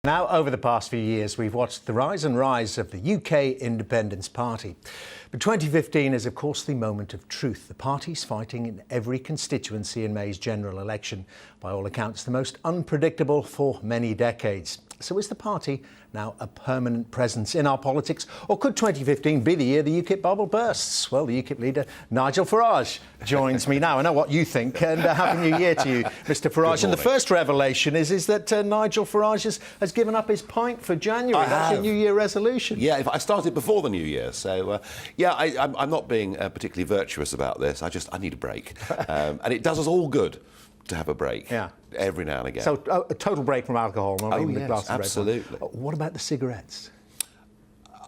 Now, over the past few years, we've watched the rise and rise of the UK Independence Party. But 2015 is, of course, the moment of truth. The party's fighting in every constituency in May's general election. By all accounts, the most unpredictable for many decades. So is the party now a permanent presence in our politics? Or could 2015 be the year the UKIP bubble bursts? Well, the UKIP leader, Nigel Farage, joins me now. I know what you think, and Happy New Year to you, Mr Farage. And the first revelation is that Nigel Farage has given up his pint for January. That's your New Year resolution. Yeah, I started before the New Year, so I'm not being particularly virtuous about this. I need a break, and it does us all good to have a break. Yeah. Every now and again. So a total break from alcohol, not even a glass of red wine. Absolutely. What about the cigarettes?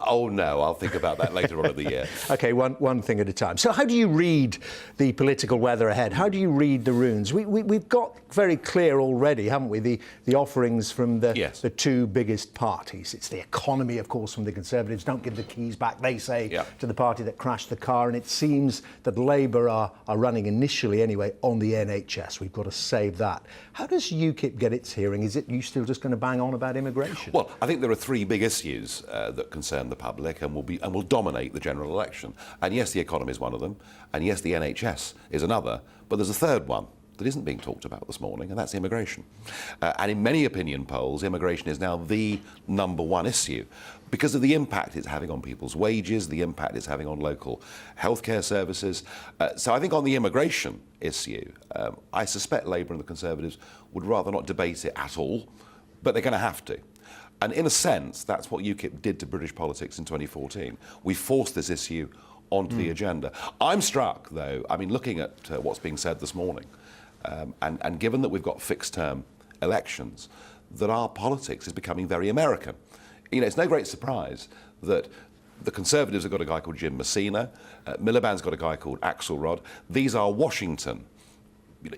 Oh no, I'll think about that later on in the year. OK, one thing at a time. So how do you read the political weather ahead? How do you read the runes? We've got very clear already, haven't we, the offerings from the two biggest parties. It's the economy, of course, from the Conservatives. Don't give the keys back, they say, to the party that crashed the car. And it seems that Labour are running initially, anyway, on the NHS. We've got to save that. How does UKIP get its hearing? Is it you still just going to bang on about immigration? Well, I think there are three big issues that concern the public and will dominate the general election. And yes, the economy is one of them, and yes, the NHS is another, but there's a third one that isn't being talked about this morning, and that's immigration. And in many opinion polls, immigration is now the #1 issue because of the impact it's having on people's wages, the impact it's having on local healthcare services. So I think on the immigration issue, I suspect Labour and the Conservatives would rather not debate it at all, but they're going to have to. And in a sense, that's what UKIP did to British politics in 2014. We forced this issue onto the agenda. I'm struck, though, I mean, looking at what's being said this morning, and given that we've got fixed-term elections, that our politics is becoming very American. You know, it's no great surprise that the Conservatives have got a guy called Jim Messina, Miliband's got a guy called Axelrod. These are Washington,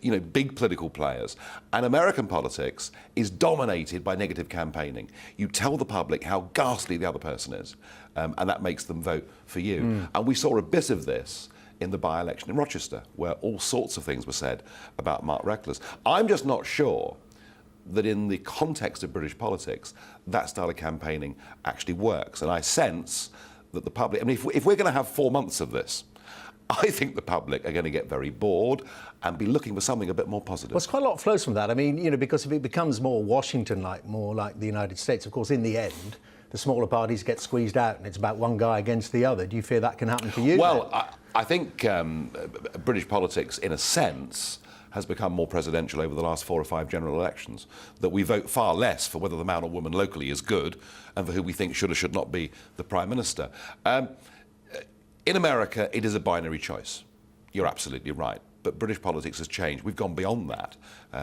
you know, big political players. And American politics is dominated by negative campaigning. You tell the public how ghastly the other person is, and that makes them vote for you. And we saw a bit of this in the by-election in Rochester, where all sorts of things were said about Mark Reckless. I'm just not sure that in the context of British politics, that style of campaigning actually works. And I sense that the public, I mean, if we're going to have 4 months of this, I think the public are going to get very bored and be looking for something a bit more positive. Well, it's quite a lot flows from that. I mean, you know, because if it becomes more Washington-like, more like the United States, of course, in the end, the smaller parties get squeezed out and it's about one guy against the other. Do you fear that can happen to you? Well, I think British politics, in a sense, has become more presidential over the last 4 or 5 general elections, that we vote far less for whether the man or woman locally is good and for who we think should or should not be the Prime Minister. In America, it is a binary choice. You're absolutely right. But British politics has changed. We've gone beyond that.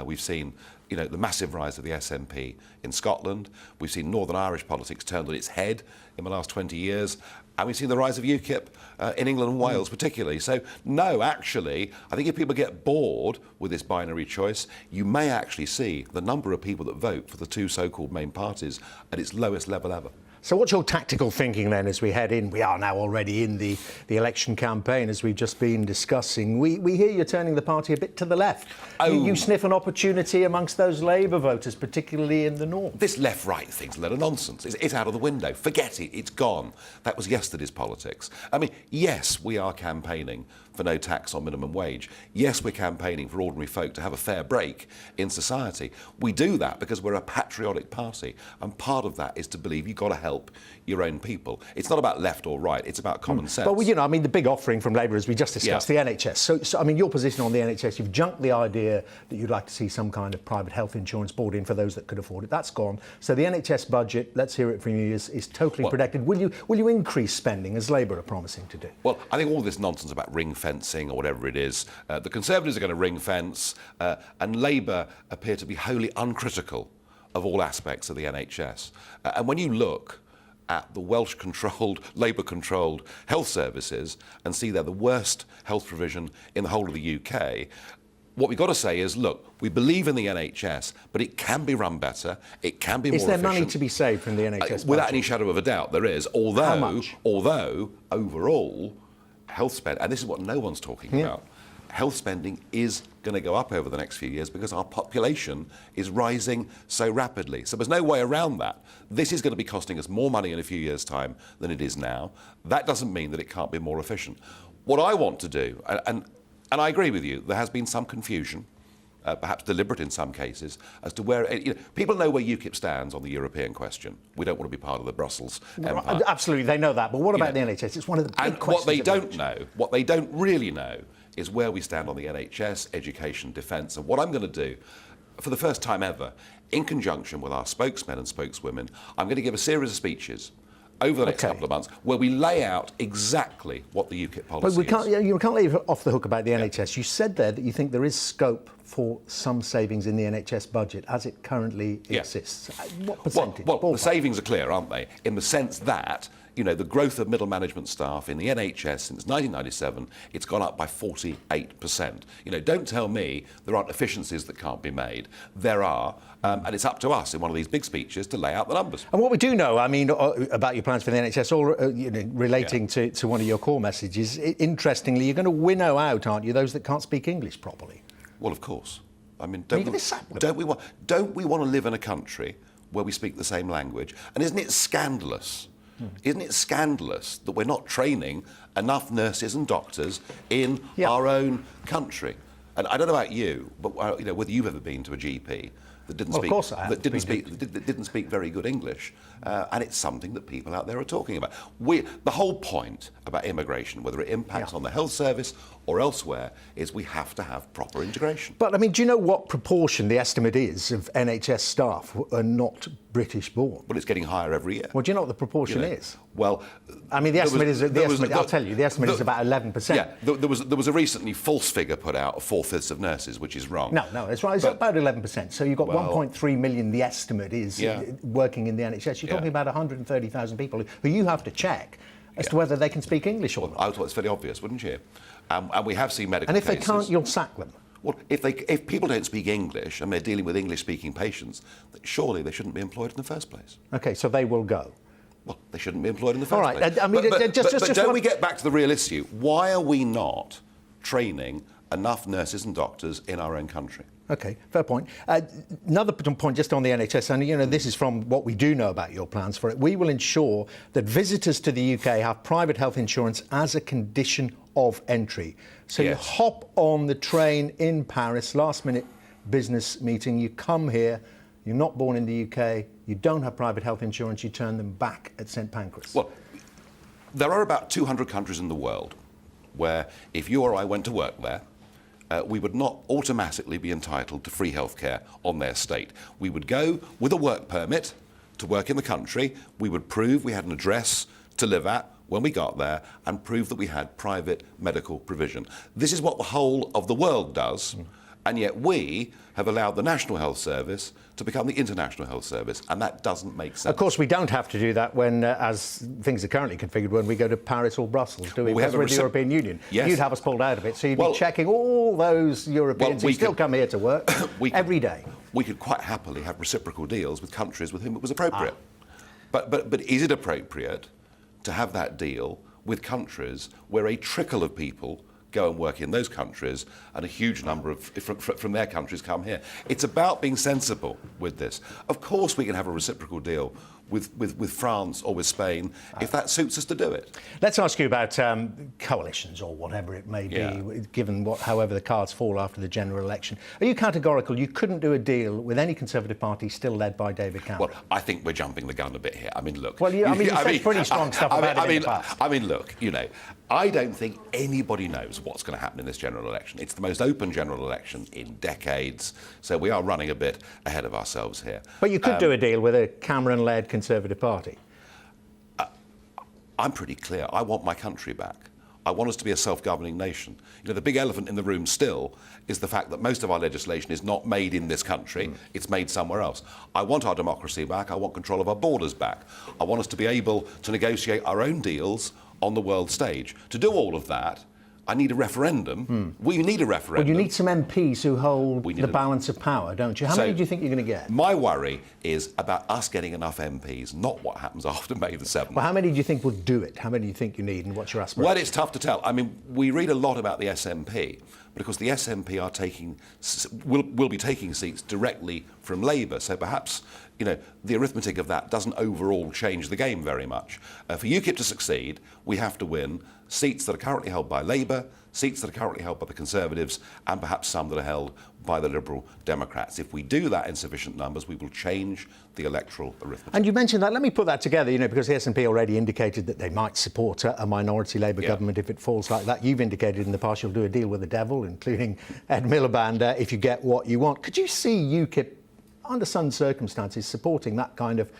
We've seen, you know, the massive rise of the SNP in Scotland. We've seen Northern Irish politics turned on its head in the last 20 years. And we've seen the rise of UKIP in England and Wales particularly. So, no, actually, I think if people get bored with this binary choice, you may actually see the number of people that vote for the two so-called main parties at its lowest level ever. So what's your tactical thinking then as we head in? We are now already in the election campaign, as we've just been discussing. We hear you're turning the party a bit to the left. Oh. You sniff an opportunity amongst those Labour voters, particularly in the north. This left-right thing's a load of nonsense. It's out of the window. Forget it. It's gone. That was yesterday's politics. I mean, yes, we are campaigning for no tax on minimum wage. Yes, we're campaigning for ordinary folk to have a fair break in society. We do that because we're a patriotic party, and part of that is to believe you've got to help your own people. It's not about left or right, it's about common sense. But, you know, I mean, the big offering from Labour, as we just discussed, the NHS. So, I mean, your position on the NHS, you've junked the idea that you'd like to see some kind of private health insurance brought in for those that could afford it. That's gone. So the NHS budget, let's hear it from you, is totally protected. Will you increase spending, as Labour are promising to do? Well, I think all this nonsense about ring fencing or whatever it is, the Conservatives are going to ring fence, and Labour appear to be wholly uncritical of all aspects of the NHS. And when you look at the Welsh-controlled, Labour-controlled health services and see they're the worst health provision in the whole of the UK, what we've got to say is, look, we believe in the NHS, but it can be run better, it can be more efficient. Is there money to be saved from the NHS? Without any shadow of a doubt, there is. Although overall, health spend, and this is what no one's talking about, health spending is going to go up over the next few years because our population is rising so rapidly. So there's no way around that. This is going to be costing us more money in a few years' time than it is now. That doesn't mean that it can't be more efficient. What I want to do, and I agree with you, there has been some confusion, perhaps deliberate in some cases, as to where... people know where UKIP stands on the European question. We don't want to be part of the Brussels empire. Absolutely, they know that. But what about the NHS? It's one of the big questions. What they don't really know is where we stand on the NHS, education, defence. And what I'm going to do, for the first time ever, in conjunction with our spokesmen and spokeswomen, I'm going to give a series of speeches over the next couple of months, where we lay out exactly what the UKIP policy is. But you can't leave off the hook about the NHS. Yeah. You said there that you think there is scope for some savings in the NHS budget as it currently exists. What percentage? Well, the savings are clear, aren't they? In the sense that, the growth of middle management staff in the NHS since 1997, it's gone up by 48%. Don't tell me there aren't efficiencies that can't be made. There are, and it's up to us in one of these big speeches to lay out the numbers. And what we do know, about your plans for the NHS, all relating to one of your core messages, interestingly, you're going to winnow out, aren't you, those that can't speak English properly? Well, of course. Don't we want to live in a country where we speak the same language? And isn't it scandalous? Isn't it scandalous that we're not training enough nurses and doctors in our own country? And I don't know about you, but whether you've ever been to a GP that didn't speak very good English, and it's something that people out there are talking about. The whole point about immigration, whether it impacts on the health service or elsewhere, is we have to have proper integration. But do you know what proportion the estimate is of NHS staff who are not British born? Well, it's getting higher every year. Well, do you know what the proportion is? Well, the estimate is is about 11%. Yeah, there was a recently false figure put out of 4/5 of nurses, which is wrong. No, that's right. It's about 11%. So you've got 1.3 million. The estimate is working in the NHS. You're talking about 130,000 people who you have to check as to whether they can speak English or not. I thought it's fairly obvious, wouldn't you? And we have seen medical cases. And if cases, they can't, you'll sack them. Well, if people don't speak English and they're dealing with English-speaking patients, surely they shouldn't be employed in the first place. OK, so they will go. Well, they shouldn't be employed in the first place. All right. But don't we get back to the real issue? Why are we not training enough nurses and doctors in our own country? OK, fair point. Another point just on the NHS, and this is from what we do know about your plans for it. We will ensure that visitors to the UK have private health insurance as a condition of entry. So you hop on the train in Paris, last-minute business meeting, you come here, you're not born in the UK, you don't have private health insurance, you turn them back at St Pancras. Well, there are about 200 countries in the world where if you or I went to work there, we would not automatically be entitled to free healthcare on their state. We would go with a work permit to work in the country. We would prove we had an address to live at when we got there and prove that we had private medical provision. This is what the whole of the world does, and yet we have allowed the National Health Service to become the International Health Service, and that doesn't make sense. Of course, we don't have to do that when, as things are currently configured, when we go to Paris or Brussels, do we? Because we're the European Union. Yes. You'd have us pulled out of it, so you'd be checking all those Europeans who still come here to work every day. We could quite happily have reciprocal deals with countries with whom it was appropriate. But is it appropriate to have that deal with countries where a trickle of people go and work in those countries and a huge number from their countries come here? It's about being sensible with this. Of course we can have a reciprocal deal with France or with Spain if that suits us to do it. Let's ask you about coalitions or whatever it may be, given however the cards fall after the general election. Are you categorical? You couldn't do a deal with any Conservative party still led by David Cameron? Well, I think we're jumping the gun a bit here. Look. Well, you said pretty strong stuff about it in the past. Look, I don't think anybody knows what's going to happen in this general election. It's the most open general election in decades, so we are running a bit ahead of ourselves here. But you could do a deal with a Cameron-led Conservative Party. I'm pretty clear. I want my country back. I want us to be a self-governing nation. The big elephant in the room still is the fact that most of our legislation is not made in this country, it's made somewhere else. I want our democracy back, I want control of our borders back. I want us to be able to negotiate our own deals on the world stage. To do all of that, I need a referendum. We need a referendum. Well, you need some MPs who hold the balance of power, don't you? How many do you think you're going to get? My worry is about us getting enough MPs, not what happens after May the 7th. Well, how many do you think will do it? How many do you think you need, and what's your aspiration? Well, it's tough to tell. We read a lot about the SNP, But of course, the SNP will be taking seats directly from Labour. So perhaps, the arithmetic of that doesn't overall change the game very much. For UKIP to succeed, we have to win seats that are currently held by Labour, seats that are currently held by the Conservatives, and perhaps some that are held by the Liberal Democrats. If we do that in sufficient numbers, we will change the electoral arithmetic. And you mentioned that. Let me put that together, because the SNP already indicated that they might support a minority Labour government if it falls like that. You've indicated in the past you'll do a deal with the devil, including Ed Miliband, if you get what you want. Could you see UKIP, under some circumstances, supporting that kind of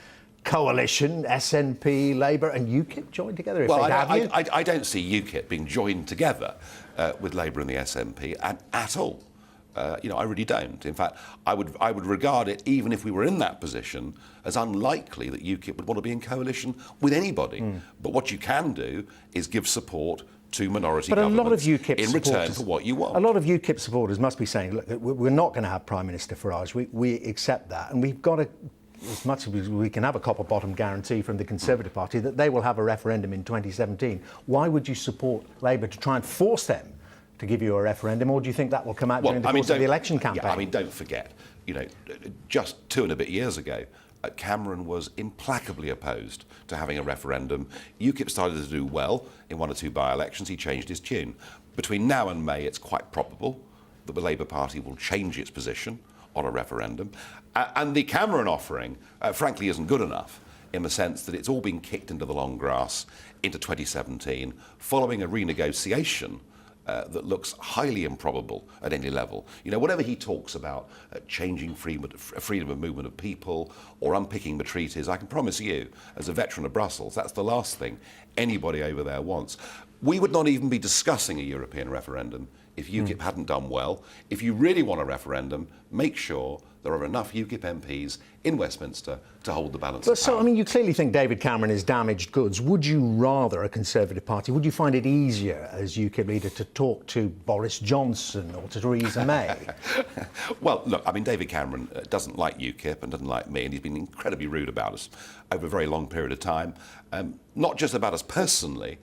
coalition, SNP, Labour and UKIP joined together? I don't see UKIP being joined together with Labour and the SNP at all. I really don't. In fact, I would regard it, even if we were in that position, as unlikely that UKIP would want to be in coalition with anybody. But what you can do is give support to minority governments in return for what you want. A lot of UKIP supporters must be saying, look, we're not going to have Prime Minister Farage. We accept that. And we've got to, as much as we can have a copper-bottom guarantee from the Conservative Party that they will have a referendum in 2017. Why would you support Labour to try and force them to give you a referendum, or do you think that will come out during the course of the election campaign? Yeah, don't forget, just 2 and a bit years ago, Cameron was implacably opposed to having a referendum. UKIP started to do well in 1 or 2 by-elections. He changed his tune. Between now and May, it's quite probable that the Labour Party will change its position on a referendum. And the Cameron offering, frankly, isn't good enough, in the sense that it's all been kicked into the long grass into 2017, following a renegotiation that looks highly improbable at any level. Whatever he talks about, changing freedom of movement of people or unpicking the treaties, I can promise you, as a veteran of Brussels, that's the last thing anybody over there wants. We would not even be discussing a European referendum if UKIP hadn't done well. If you really want a referendum, make sure there are enough UKIP MPs in Westminster to hold the balance of power. So, you clearly think David Cameron is damaged goods. Would you rather, a Conservative Party, would you find it easier as UKIP leader to talk to Boris Johnson or to Theresa May? Well, look, David Cameron doesn't like UKIP and doesn't like me, and he's been incredibly rude about us over a very long period of time. Not just about us personally,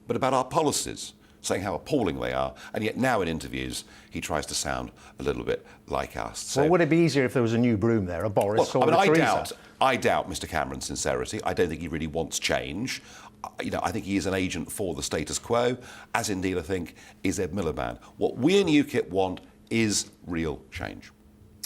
but about our policies, saying how appalling they are, and yet now in interviews he tries to sound a little bit like us. So, well, would it be easier if there was a new broom there, a Boris or a Theresa? I doubt Mr Cameron's sincerity. I don't think he really wants change. I think he is an agent for the status quo, as indeed I think is Ed Miliband. What we in UKIP want is real change.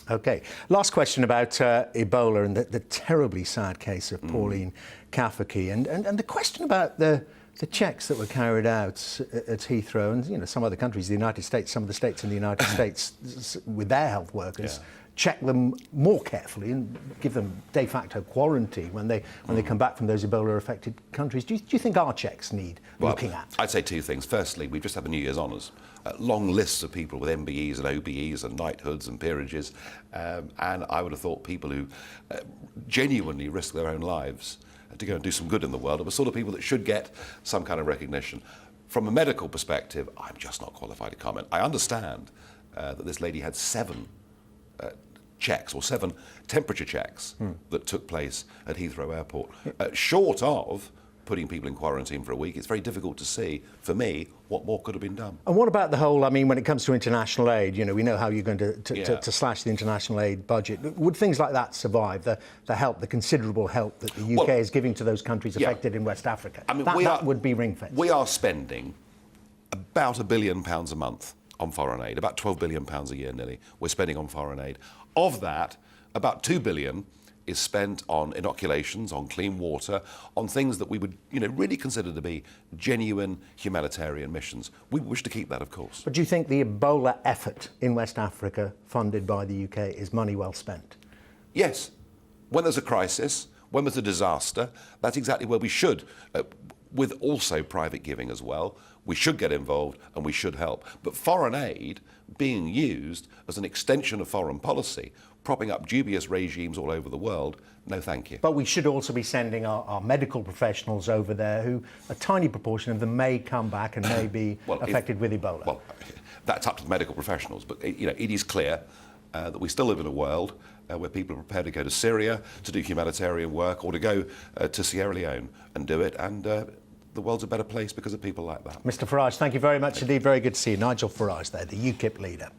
OK. Last question about Ebola and the terribly sad case of Pauline Kafaki, and the question about the checks that were carried out at Heathrow and some other countries, the United States, some of the states in the United States, with their health workers, check them more carefully and give them de facto quarantine when they come back from those Ebola-affected countries. Do you think our checks need looking at? I'd say 2 things. Firstly, we've just had the New Year's honours. Long lists of people with MBEs and OBEs and knighthoods and peerages, and I would have thought people who genuinely risk their own lives to go and do some good in the world are the sort of people that should get some kind of recognition. From a medical perspective, I'm just not qualified to comment. I understand that this lady had 7 checks, or 7 temperature checks that took place at Heathrow Airport. Short of putting people in quarantine for a week, it's very difficult to see, for me, what more could have been done. And what about the whole, when it comes to international aid, we know how you're going to slash the international aid budget. Would things like that survive, the help, the considerable help that the UK is giving to those countries affected in West Africa? That would be ring-fenced. We are spending about £1 billion a month on foreign aid, about £12 billion a year nearly we're spending on foreign aid. Of that, about £2 billion is spent on inoculations, on clean water, on things that we would, really consider to be genuine humanitarian missions. We wish to keep that, of course. But do you think the Ebola effort in West Africa, funded by the UK, is money well spent? Yes. When there's a crisis, when there's a disaster, that's exactly where we should, with also private giving as well, we should get involved and we should help. But foreign aid being used as an extension of foreign policy, propping up dubious regimes all over the world, no thank you. But we should also be sending our medical professionals over there who, a tiny proportion of them may come back and may be affected with Ebola. Well, that's up to the medical professionals, but it is clear that we still live in a world where people are prepared to go to Syria to do humanitarian work or to go to Sierra Leone and do it, and the world's a better place because of people like that. Mr Farage, thank you very much indeed. Very good to see you. Nigel Farage there, the UKIP leader.